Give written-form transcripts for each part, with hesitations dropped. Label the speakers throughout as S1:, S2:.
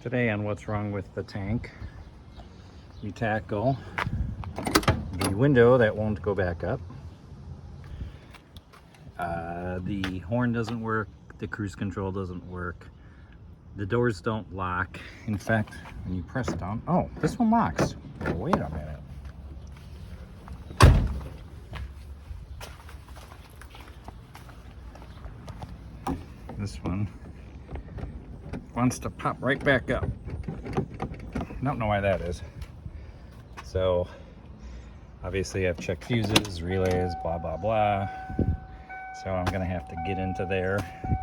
S1: Today on What's Wrong with the Tank, we tackle the window that won't go back up. The horn doesn't work, the cruise control doesn't work, the doors don't lock. In fact, when you press down, oh, this one locks. Oh, wait a minute. This one wants to pop right back up. I don't know why that is. So obviously I've checked fuses, relays, blah blah blah. So I'm gonna have to get into there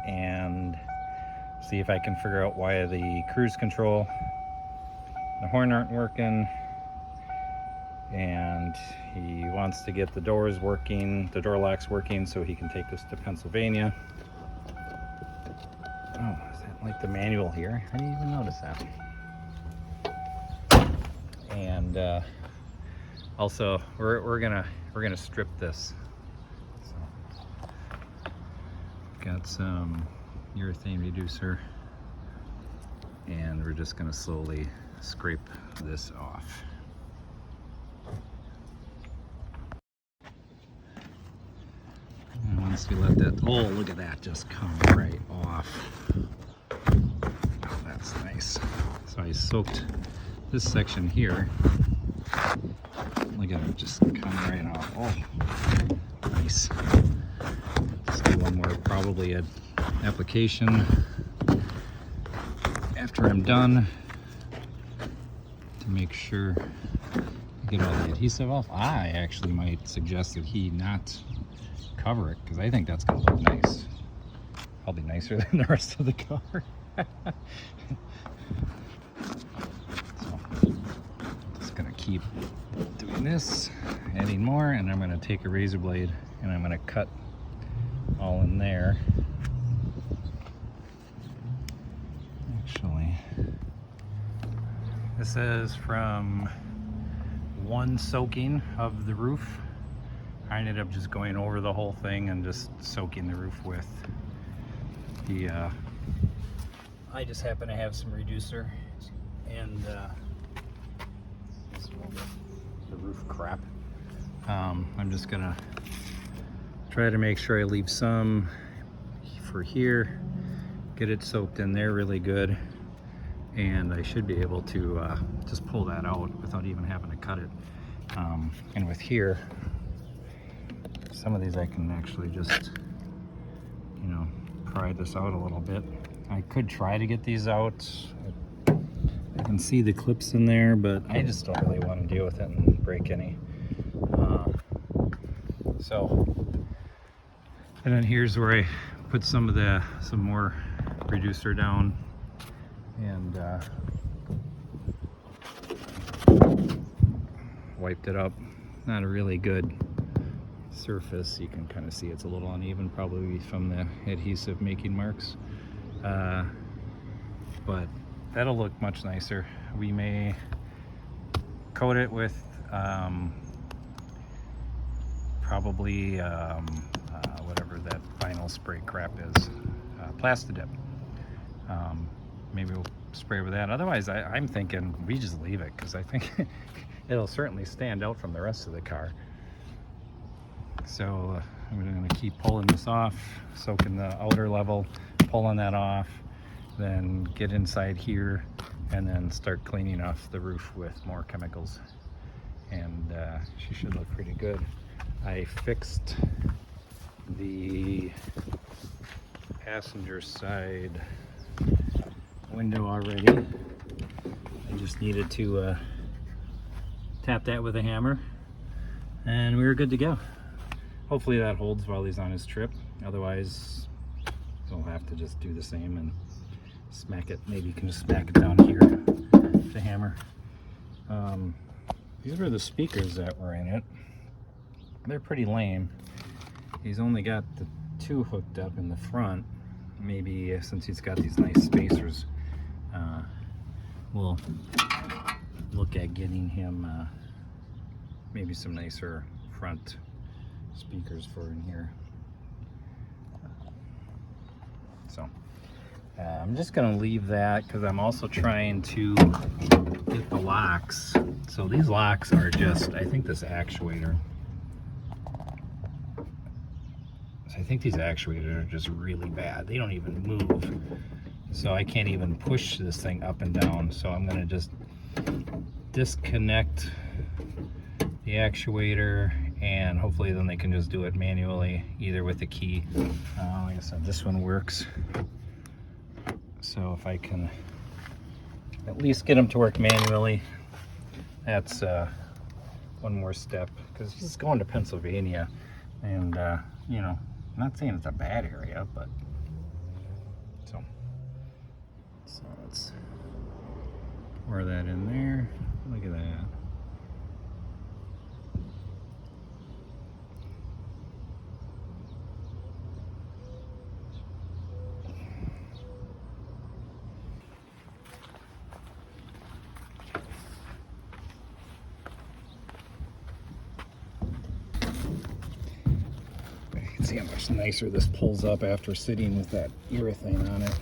S1: and see if I can figure out why the cruise control, the horn aren't working, and he wants to get the doors working, the door locks working, so he can take this to Pennsylvania. Oh, is that like the manual here? I didn't even notice that. And also we're gonna strip this. So, got some urethane reducer, and we're just gonna slowly scrape this off. And once we let that, oh, look at that, just come right off. Oh, that's nice. So I soaked this section here. Look at it, just come right off. Oh, nice. Let's do one more, probably an application after I'm done to make sure I get all the adhesive off. I actually might suggest that he not cover it, because I think that's gonna look nice. Probably nicer than the rest of the car. So, just gonna keep doing this, adding more, and I'm gonna take a razor blade and I'm gonna cut all in there. Actually, this is from one soaking of the roof. I ended up just going over the whole thing and just soaking the roof with the I just happen to have some reducer and the roof crap. I'm just gonna try to make sure I leave some for here, get it soaked in there really good, and I should be able to just pull that out without even having to cut it. And with here, some of these I can actually just, you know, pry this out a little bit. I could try to get these out. I can see the clips in there, but I just don't really want to deal with it and break any. And then here's where I put some more reducer down, and wiped it up. Not a really good surface. You can kind of see it's a little uneven, probably from the adhesive making marks, but that'll look much nicer. We may coat it with probably whatever that vinyl spray crap is, Plastidip. Maybe we'll spray with that. Otherwise, I'm thinking we just leave it, because I think it'll certainly stand out from the rest of the car. So I'm going to keep pulling this off, soaking the outer level, pulling that off, then get inside here, and then start cleaning off the roof with more chemicals. And she should look pretty good. I fixed the passenger side window already. I just needed to tap that with a hammer, and we were good to go. Hopefully that holds while he's on his trip. Otherwise, he'll have to just do the same and smack it. Maybe you can just smack it down here with the hammer. These were the speakers that were in it. They're pretty lame. He's only got the two hooked up in the front. Maybe since he's got these nice spacers, we'll look at getting him maybe some nicer front speakers for in here. So I'm just gonna leave that because I'm also trying to get the locks. So these locks are just, I think this actuator. So I think these actuators are just really bad. They don't even move. So I can't even push this thing up and down. So I'm gonna just disconnect the actuator, and hopefully then they can just do it manually, either with a key. Like I said, this one works. So if I can at least get them to work manually, that's one more step, because he's going to Pennsylvania, and you know, I'm not saying it's a bad area, but so let's pour that in there. Look at that. See how much nicer this pulls up after sitting with that urethane on it.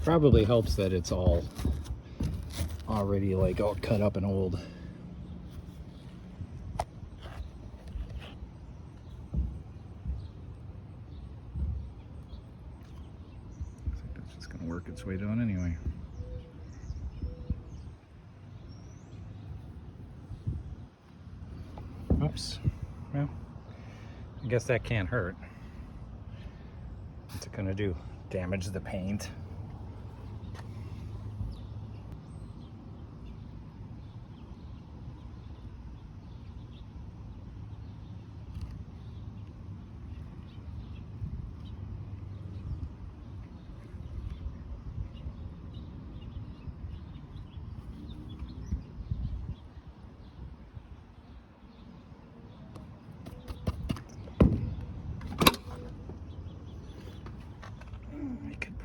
S1: Probably helps that it's all already like all cut up and old. Looks like that's just gonna work its way down anyway. Oops. Well, I guess that can't hurt. What's it gonna do? Damage the paint?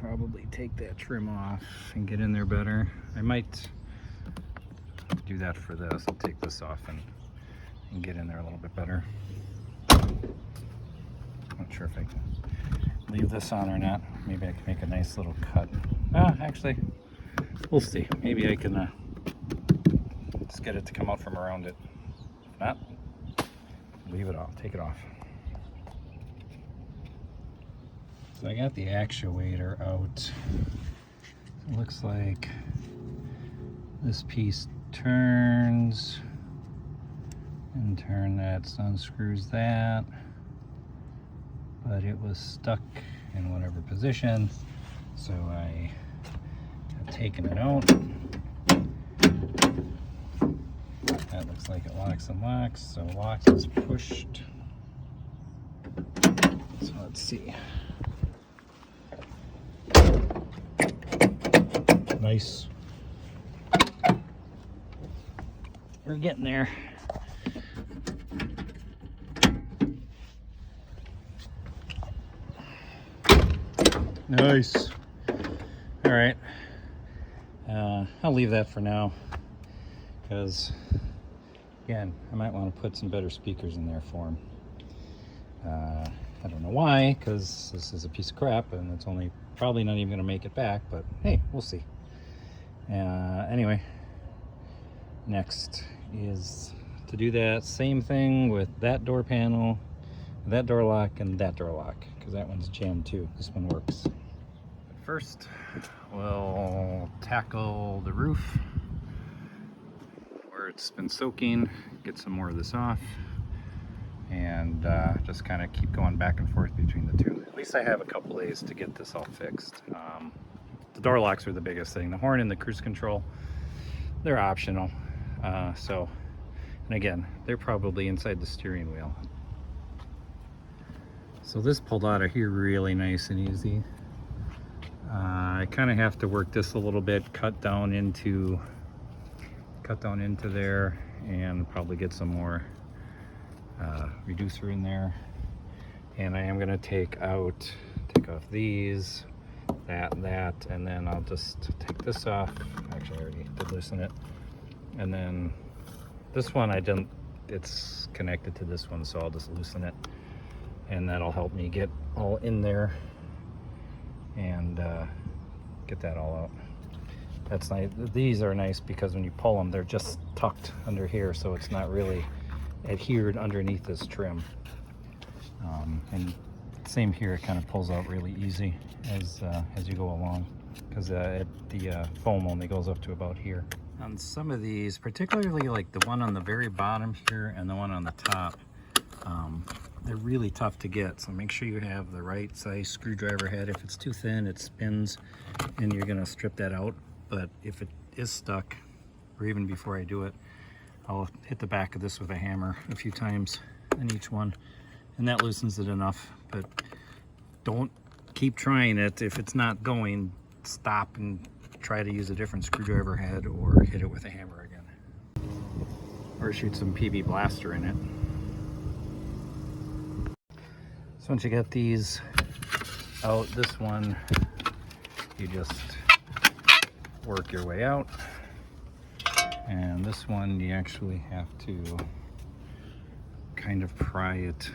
S1: Probably take that trim off and get in there better. I might do that for this. I'll take this off and get in there a little bit better. Not sure if I can leave this on or not. Maybe I can make a nice little cut. Actually, we'll see. Maybe I can just get it to come out from around it. If not, leave it off, take it off. So I got the actuator out. It looks like this piece turns, and turn that, unscrews that, but it was stuck in whatever position, so I have taken it out. That looks like it locks and locks, so lock is pushed. So let's see. Nice. We're getting there. Nice. All right. I'll leave that for now, because again, I might want to put some better speakers in there for him. I don't know why, because this is a piece of crap and it's only probably not even going to make it back, but hey, we'll see. Anyway, next is to do that same thing with that door panel, that door lock, and that door lock, because that one's jammed too. This one works. But first, we'll tackle the roof where it's been soaking, get some more of this off, and just kind of keep going back and forth between the two. At least I have a couple days to get this all fixed. The door locks are the biggest thing. The horn and the cruise control, they're optional. And again, they're probably inside the steering wheel. So this pulled out of here really nice and easy. I kind of have to work this a little bit, cut down into there, and probably get some more reducer in there. And I am going to take off these, that, and then I'll just take this off. Actually, I already did loosen it. And then this one it's connected to this one, so I'll just loosen it, and that'll help me get all in there. and get that all out. That's nice. These are nice because when you pull them, they're just tucked under here, so it's not really adhered underneath this trim. And same here, it kind of pulls out really easy as you go along, because the foam only goes up to about here. On some of these, particularly like the one on the very bottom here and the one on the top, they're really tough to get, so make sure you have the right size screwdriver head. If it's too thin, it spins and you're gonna strip that out. But if it is stuck, or even before I do it, I'll hit the back of this with a hammer a few times in each one, and that loosens it enough. But don't keep trying it. If it's not going, stop and try to use a different screwdriver head or hit it with a hammer again. Or shoot some PB Blaster in it. So once you get these out, this one, you just work your way out. And this one, you actually have to kind of pry it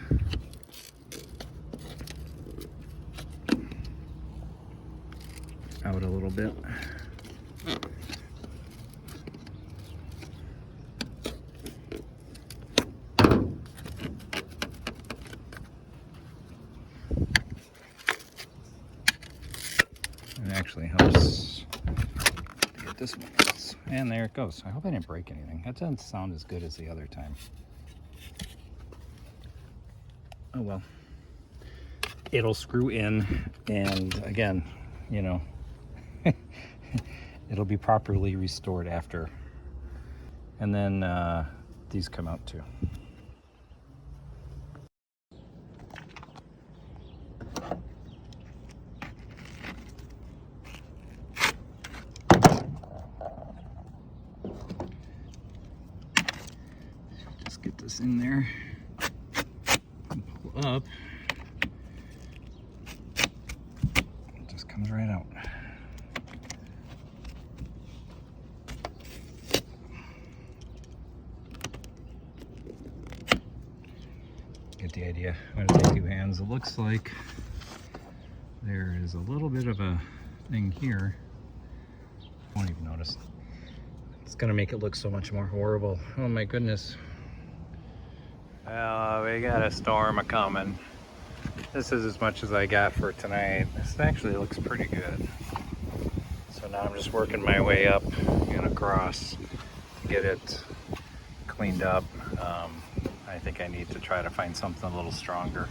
S1: out a little bit. It actually helps to get this one out. And there it goes. I hope I didn't break anything. That doesn't sound as good as the other time. Oh well. It'll screw in, and again, you know, it'll be properly restored after. And then these come out too. Just get this in there and pull up. It just comes right out. Get the idea. I'm going to take two hands. It looks like there is a little bit of a thing here. Won't even notice. It's going to make it look so much more horrible. Oh my goodness. Well, we got a storm a-coming. This is as much as I got for tonight. This actually looks pretty good. So now I'm just working my way up and across to get it cleaned up. I think I need to try to find something a little stronger.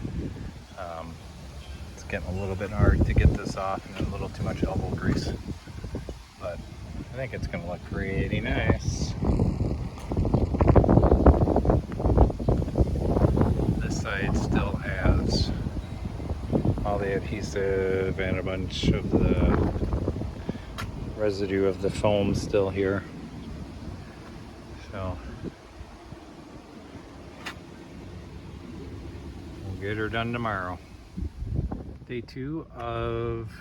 S1: It's getting a little bit hard to get this off and a little too much elbow grease. But I think it's going to look pretty nice. This side still has all the adhesive and a bunch of the residue of the foam still here. So we'll get her done tomorrow. Day 2 of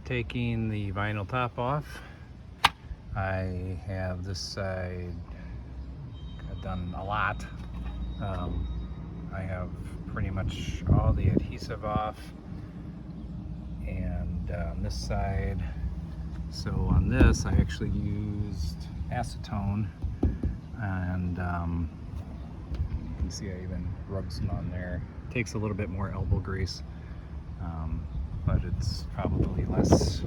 S1: taking the vinyl top off. I have this side, I've done a lot. I have pretty much all the adhesive off, and on this side, so on this I actually used acetone, and you can see I even rubbed some on there. It takes a little bit more elbow grease, but it's probably less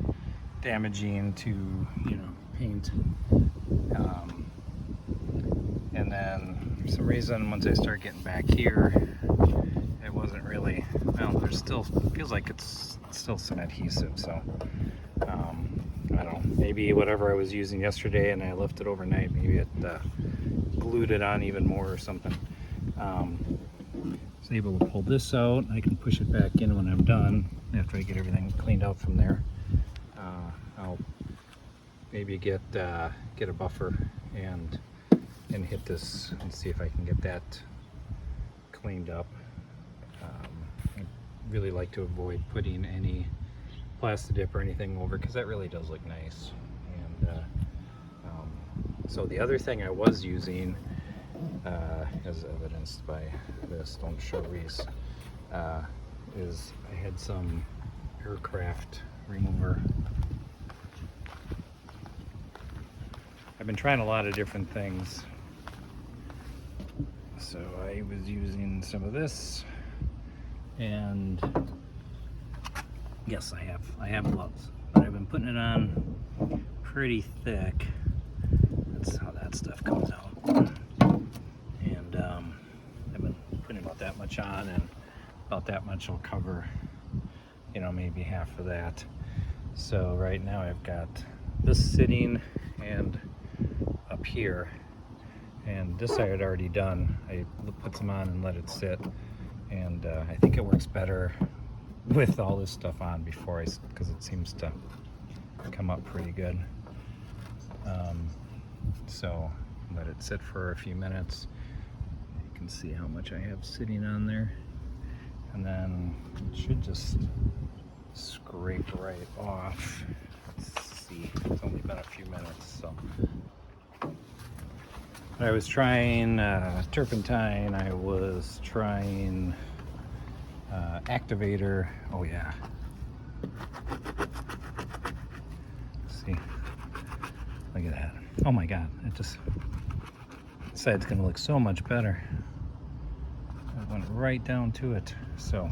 S1: damaging to, you know, paint. And then for some reason, once I start getting back here, it wasn't really, well, there's still, feels like it's still some adhesive. So I don't know, maybe whatever I was using yesterday and I left it overnight, maybe it glued it on even more or something. I was able to pull this out. I can push it back in when I'm done, after I get everything cleaned out from there. I'll maybe get a buffer and hit this and see if I can get that cleaned up. I really like to avoid putting any plastic dip or anything over, because that really does look nice. And so the other thing I was using, as evidenced by this, don't show Reece, is I had some aircraft remover. I've been trying a lot of different things. So I was using some of this, and yes, I have gloves, but I've been putting it on pretty thick. That's how that stuff comes out. And I've been putting about that much on, and about that much will cover, you know, maybe half of that. So right now I've got this sitting and up here, and this I had already done. I put some on and let it sit, and I think it works better with all this stuff on before because it seems to come up pretty good. So let it sit for a few minutes. You can see how much I have sitting on there, and then it should just scrape right off. Let's see, it's only been a few minutes. So I was trying turpentine, I was trying activator. Oh yeah, see, look at that. Oh my god, it just, this side's gonna look so much better. I went right down to it. So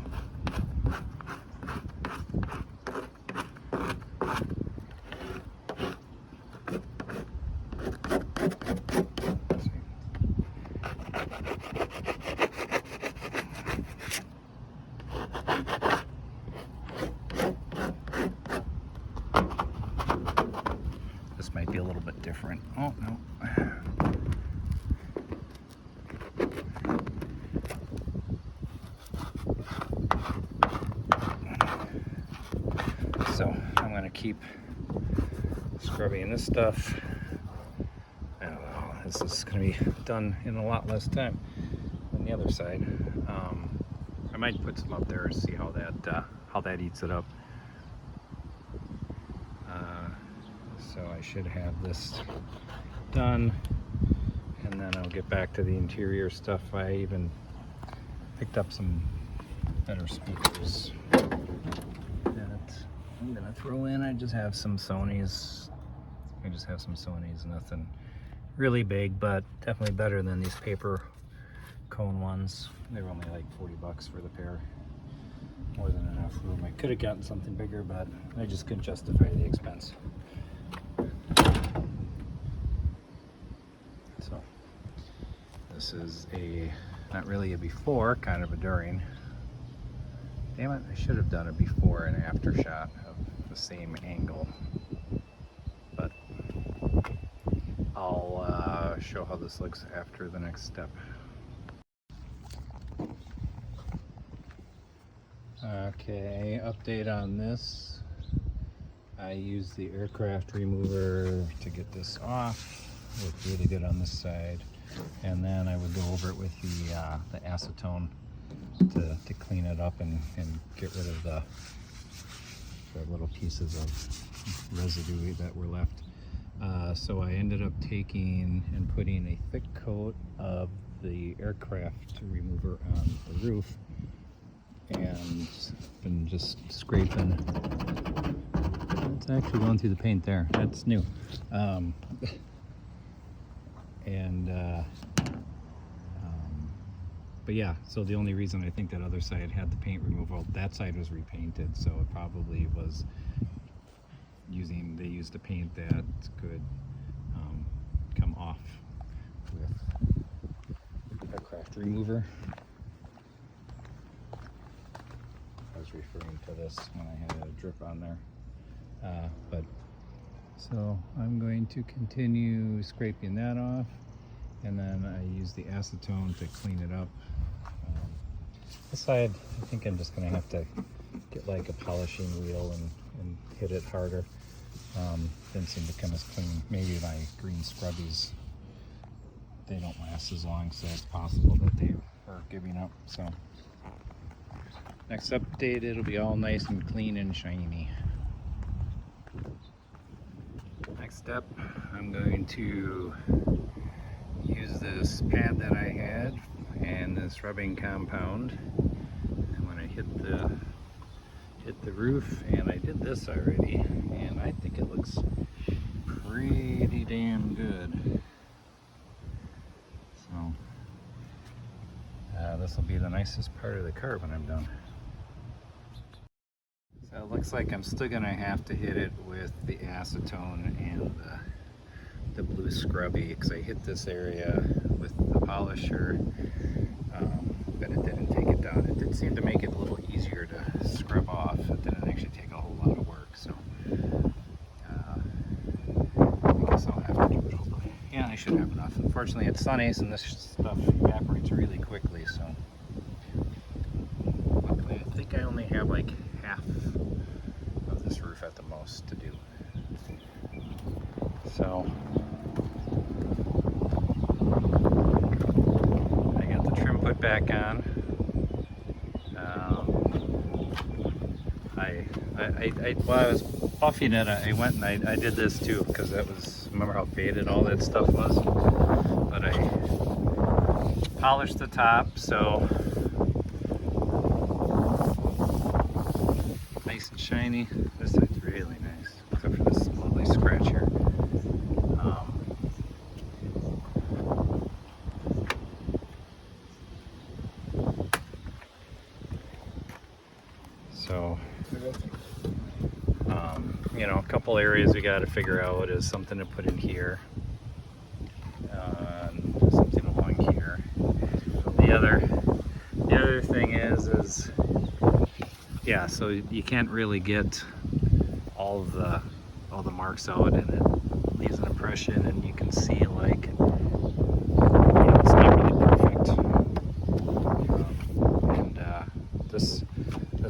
S1: this might be a little bit different. Oh no. So I'm going to keep scrubbing this stuff. Oh, this is going to be done in a lot less time than the other side. I might put some up there and see how that eats it up. So I should have this done, and then I'll get back to the interior stuff. I even picked up some better speakers that I'm gonna throw in. I just have some Sonys. Nothing really big, but definitely better than these paper cone ones. They were only like $40 for the pair. More than enough room. I could have gotten something bigger, but I just couldn't justify the expense. So this is not really a before, kind of a during. Damn it, I should have done a before and after shot of the same angle. But I'll show how this looks after the next step. Okay, update on this. I used the aircraft remover to get this off. It looked really good on this side. And then I would go over it with the acetone to clean it up and get rid of the little pieces of residue that were left. So I ended up taking and putting a thick coat of the aircraft remover on the roof, and been just scraping. It's actually going through the paint there. That's new. But yeah, so the only reason I think that other side had the paint removal, that side was repainted, so it probably was they used a paint that could come off with aircraft remover. I was referring to this when I had a drip on there. So I'm going to continue scraping that off, and then I use the acetone to clean it up. This side, I think I'm just going to have to get like a polishing wheel and hit it harder. Didn't seem to come as clean. Maybe my green scrubbies, they don't last as long, so it's possible that they are giving up. So next update, it'll be all nice and clean and shiny. Next step, I'm going to use this pad that I had and this rubbing compound. I'm going to hit hit the roof, and I did this already, and I think it looks pretty damn good. So this will be the nicest part of the car when I'm done. So it looks like I'm still gonna have to hit it with the acetone and the blue scrubby, because I hit this area with the polisher, but it didn't take it down. It did seem to make it a little easier to scrub off. It didn't actually take a whole lot of work, so I guess I'll have to do it hopefully. Yeah, I should have enough. Unfortunately, it's sunny, and this stuff evaporates really quickly, so luckily I think I only have like half of this roof at the most to do. So I got the trim put back on. While I was buffing it, I went and I did this too, because that was, remember how faded all that stuff was? But I polished the top, so nice and shiny. This side's really nice, except for this lovely scratch here. So, you know, a couple areas we got to figure out is something to put in here, something along here. The other thing is yeah. So you can't really get all the marks out, and it leaves an impression, and you can see like, you know, it's not really perfect. This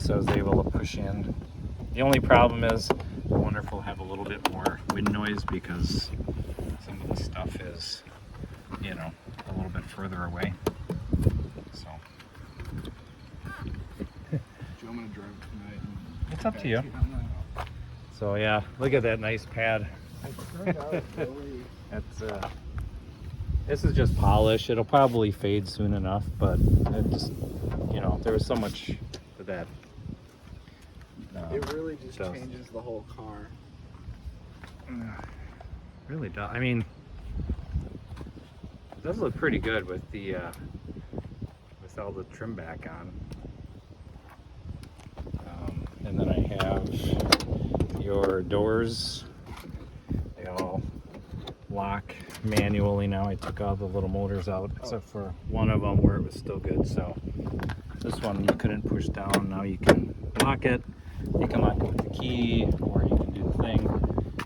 S1: I was able to push in. The only problem is, I wonder if we'll have a little bit more wind noise, because some of the stuff is, you know, a little bit further away. So
S2: do you want me to drive tonight?
S1: It's up to you. So yeah, look at that nice pad.
S2: It turned out really...
S1: It's this is just polish. It'll probably fade soon enough, but it just, you know, there was so much to that.
S2: It really just changes the whole car.
S1: Really does. I mean, it does look pretty good with the with all the trim back on. And then I have your doors. They all lock manually now. I took all the little motors out, except for one of them where it was still good. So this one you couldn't push down. Now you can lock it. You can lock it with the key, or you can do the thing.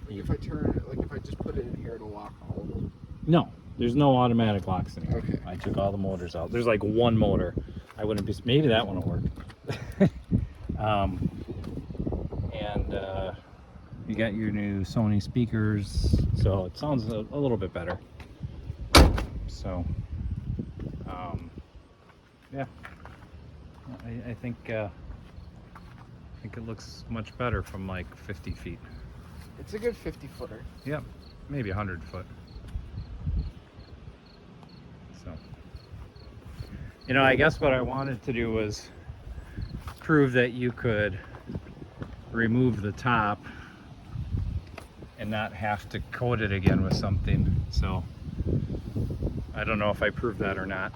S2: If I turn it, like if I just put it in here, it'll lock all of them?
S1: No, there's no automatic locks in here.
S2: Okay.
S1: I took all the motors out. There's like one motor. I wouldn't be, maybe that one will work. You got your new Sony speakers, so it sounds a little bit better. So, yeah, I think it looks much better from like 50 feet.
S2: It's a good 50-footer.
S1: Yep, maybe 100 foot. So, you know, I guess what I wanted to do was prove that you could remove the top and not have to coat it again with something. So I don't know if I proved that or not.